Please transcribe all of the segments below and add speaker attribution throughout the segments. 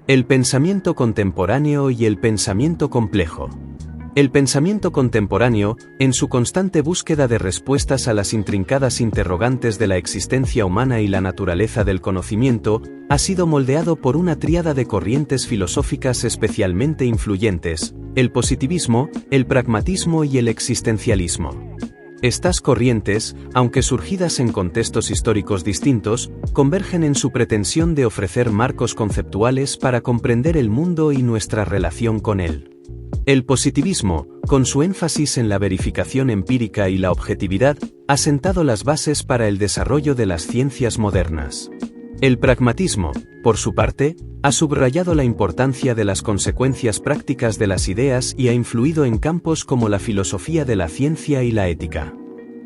Speaker 1: El pensamiento contemporáneo y el pensamiento complejo. El pensamiento contemporáneo, en su constante búsqueda de respuestas a las intrincadas interrogantes de la existencia humana y la naturaleza del conocimiento, ha sido moldeado por una tríada de corrientes filosóficas especialmente influyentes: el positivismo, el pragmatismo y el existencialismo. Estas corrientes, aunque surgidas en contextos históricos distintos, convergen en su pretensión de ofrecer marcos conceptuales para comprender el mundo y nuestra relación con él. El positivismo, con su énfasis en la verificación empírica y la objetividad, ha sentado las bases para el desarrollo de las ciencias modernas. El pragmatismo, por su parte, ha subrayado la importancia de las consecuencias prácticas de las ideas y ha influido en campos como la filosofía de la ciencia y la ética.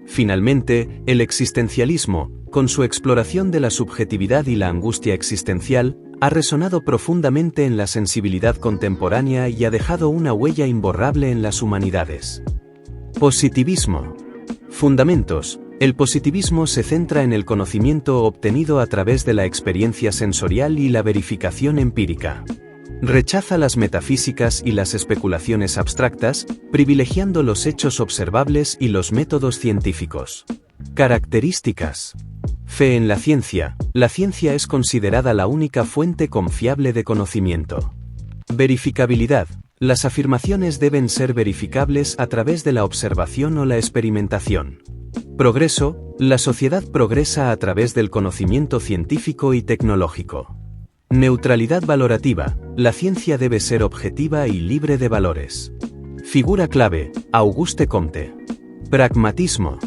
Speaker 1: Finalmente, el existencialismo, con su exploración de la subjetividad y la angustia existencial, ha resonado profundamente en la sensibilidad contemporánea y ha dejado una huella imborrable en las humanidades. Positivismo. Fundamentos. El positivismo se centra en el conocimiento obtenido a través de la experiencia sensorial y la verificación empírica. Rechaza las metafísicas y las especulaciones abstractas, privilegiando los hechos observables y los métodos científicos. Características. Fe en la ciencia. La ciencia es considerada la única fuente confiable de conocimiento. Verificabilidad. Las afirmaciones deben ser verificables a través de la observación o la experimentación. Progreso. La sociedad progresa a través del conocimiento científico y tecnológico. Neutralidad valorativa. La ciencia debe ser objetiva y libre de valores. Figura clave: Auguste Comte. Pragmatismo.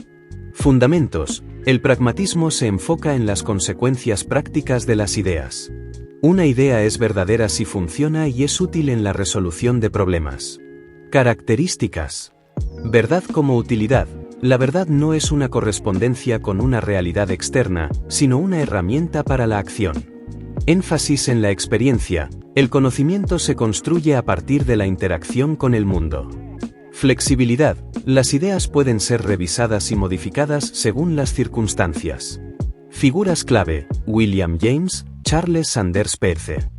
Speaker 1: Fundamentos. El pragmatismo se enfoca en las consecuencias prácticas de las ideas. Una idea es verdadera si funciona y es útil en la resolución de problemas. Características. Verdad como utilidad. La verdad no es una correspondencia con una realidad externa, sino una herramienta para la acción. Énfasis en la experiencia. El conocimiento se construye a partir de la interacción con el mundo. Flexibilidad. Las ideas pueden ser revisadas y modificadas según las circunstancias. Figuras clave: William James, Charles Sanders Peirce.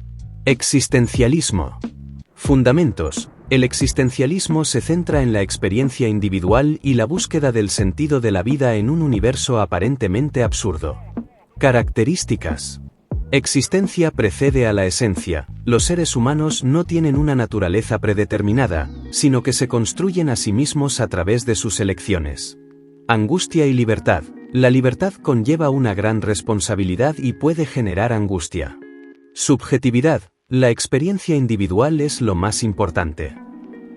Speaker 1: Existencialismo. Fundamentos. El existencialismo se centra en la experiencia individual y la búsqueda del sentido de la vida en un universo aparentemente absurdo. Características. Existencia precede a la esencia. Los seres humanos no tienen una naturaleza predeterminada, sino que se construyen a sí mismos a través de sus elecciones. Angustia y libertad. La libertad conlleva una gran responsabilidad y puede generar angustia. Subjetividad. La experiencia individual es lo más importante.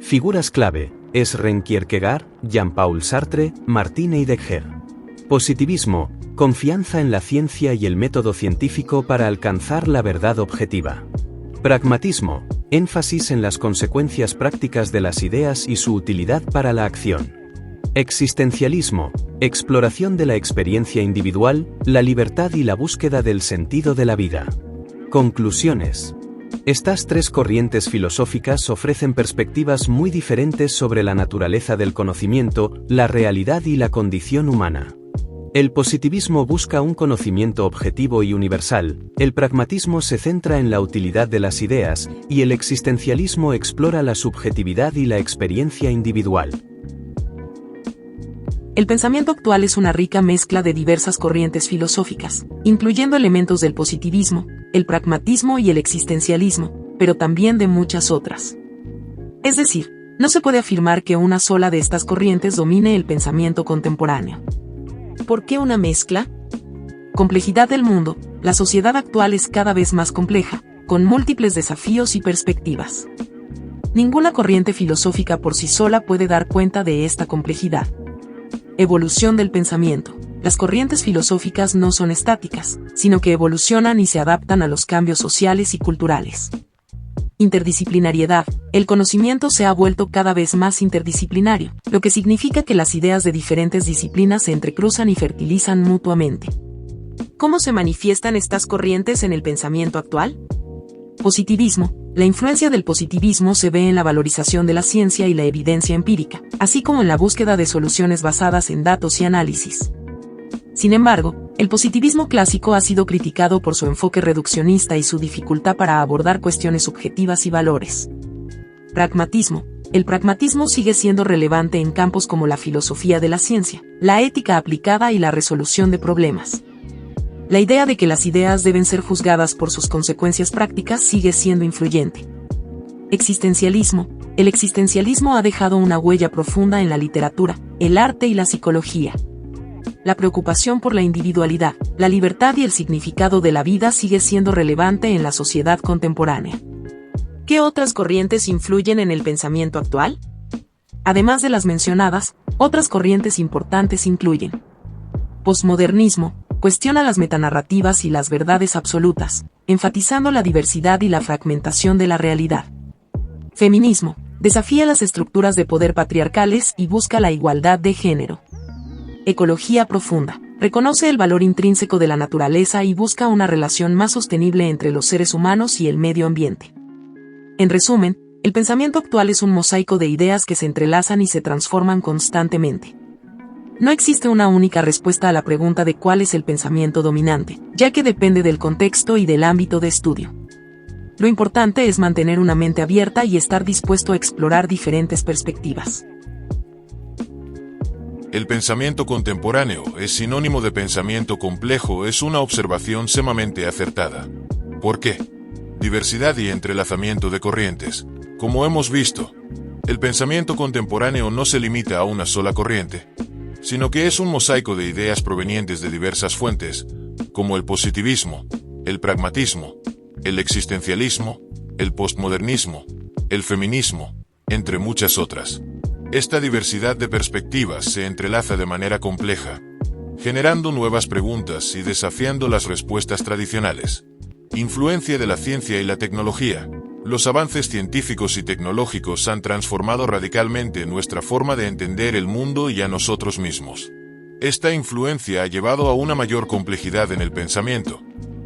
Speaker 1: Figuras clave: Søren Kierkegaard, Jean-Paul Sartre, Martin Heidegger. Positivismo. Confianza en la ciencia y el método científico para alcanzar la verdad objetiva. Pragmatismo. Énfasis en las consecuencias prácticas de las ideas y su utilidad para la acción. Existencialismo. Exploración de la experiencia individual, la libertad y la búsqueda del sentido de la vida. Conclusiones. Estas tres corrientes filosóficas ofrecen perspectivas muy diferentes sobre la naturaleza del conocimiento, la realidad y la condición humana. El positivismo busca un conocimiento objetivo y universal, el pragmatismo se centra en la utilidad de las ideas, y el existencialismo explora la subjetividad y la experiencia individual.
Speaker 2: El pensamiento actual es una rica mezcla de diversas corrientes filosóficas, incluyendo elementos del positivismo, el pragmatismo y el existencialismo, pero también de muchas otras. Es decir, no se puede afirmar que una sola de estas corrientes domine el pensamiento contemporáneo. ¿Por qué una mezcla? Complejidad del mundo. La sociedad actual es cada vez más compleja, con múltiples desafíos y perspectivas. Ninguna corriente filosófica por sí sola puede dar cuenta de esta complejidad. Evolución del pensamiento. Las corrientes filosóficas no son estáticas, sino que evolucionan y se adaptan a los cambios sociales y culturales. Interdisciplinariedad. El conocimiento se ha vuelto cada vez más interdisciplinario, lo que significa que las ideas de diferentes disciplinas se entrecruzan y fertilizan mutuamente. ¿Cómo se manifiestan estas corrientes en el pensamiento actual? Positivismo. La influencia del positivismo se ve en la valorización de la ciencia y la evidencia empírica, así como en la búsqueda de soluciones basadas en datos y análisis. Sin embargo, El positivismo clásico ha sido criticado por su enfoque reduccionista y su dificultad para abordar cuestiones subjetivas y valores. Pragmatismo. El pragmatismo sigue siendo relevante en campos como la filosofía de la ciencia, la ética aplicada y la resolución de problemas. La idea de que las ideas deben ser juzgadas por sus consecuencias prácticas sigue siendo influyente. Existencialismo. El existencialismo ha dejado una huella profunda en la literatura, el arte y la psicología. La preocupación por la individualidad, la libertad y el significado de la vida sigue siendo relevante en la sociedad contemporánea. ¿Qué otras corrientes influyen en el pensamiento actual? Además de las mencionadas, otras corrientes importantes incluyen: posmodernismo, cuestiona las metanarrativas y las verdades absolutas, enfatizando la diversidad y la fragmentación de la realidad. Feminismo, desafía las estructuras de poder patriarcales y busca la igualdad de género. Ecología profunda, reconoce el valor intrínseco de la naturaleza y busca una relación más sostenible entre los seres humanos y el medio ambiente. En resumen, el pensamiento actual es un mosaico de ideas que se entrelazan y se transforman constantemente. No existe una única respuesta a la pregunta de cuál es el pensamiento dominante, ya que depende del contexto y del ámbito de estudio. Lo importante es mantener una mente abierta y estar dispuesto a explorar diferentes perspectivas.
Speaker 3: El pensamiento contemporáneo es sinónimo de pensamiento complejo, es una observación sumamente acertada. ¿Por qué? Diversidad y entrelazamiento de corrientes. Como hemos visto, el pensamiento contemporáneo no se limita a una sola corriente, sino que es un mosaico de ideas provenientes de diversas fuentes, como el positivismo, el pragmatismo, el existencialismo, el postmodernismo, el feminismo, entre muchas otras. Esta diversidad de perspectivas se entrelaza de manera compleja, generando nuevas preguntas y desafiando las respuestas tradicionales. Influencia de la ciencia y la tecnología. Los avances científicos y tecnológicos han transformado radicalmente nuestra forma de entender el mundo y a nosotros mismos. Esta influencia ha llevado a una mayor complejidad en el pensamiento,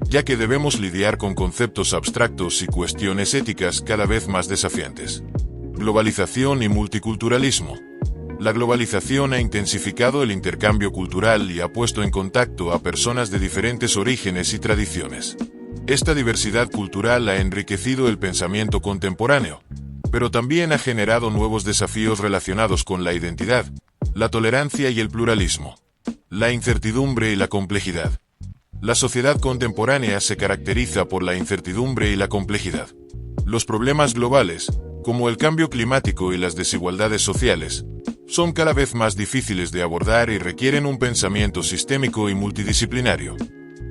Speaker 3: ya que debemos lidiar con conceptos abstractos y cuestiones éticas cada vez más desafiantes. Globalización y multiculturalismo. La globalización ha intensificado el intercambio cultural y ha puesto en contacto a personas de diferentes orígenes y tradiciones. Esta diversidad cultural ha enriquecido el pensamiento contemporáneo, pero también ha generado nuevos desafíos relacionados con la identidad, la tolerancia y el pluralismo, la incertidumbre y la complejidad. La sociedad contemporánea se caracteriza por la incertidumbre y la complejidad. Los problemas globales, como el cambio climático y las desigualdades sociales, son cada vez más difíciles de abordar y requieren un pensamiento sistémico y multidisciplinario.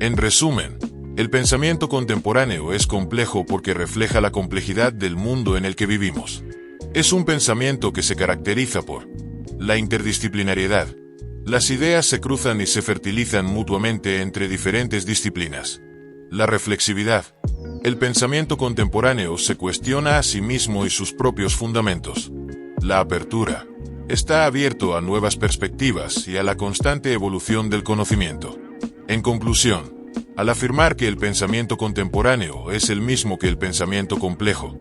Speaker 3: En resumen, el pensamiento contemporáneo es complejo porque refleja la complejidad del mundo en el que vivimos. Es un pensamiento que se caracteriza por la interdisciplinariedad. Las ideas se cruzan y se fertilizan mutuamente entre diferentes disciplinas. La reflexividad. El pensamiento contemporáneo se cuestiona a sí mismo y sus propios fundamentos. La apertura. Está abierto a nuevas perspectivas y a la constante evolución del conocimiento. En conclusión, al afirmar que el pensamiento contemporáneo es el mismo que el pensamiento complejo,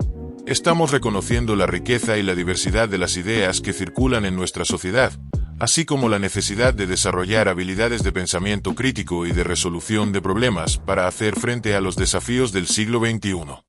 Speaker 3: estamos reconociendo la riqueza y la diversidad de las ideas que circulan en nuestra sociedad, así como la necesidad de desarrollar habilidades de pensamiento crítico y de resolución de problemas para hacer frente a los desafíos del siglo XXI.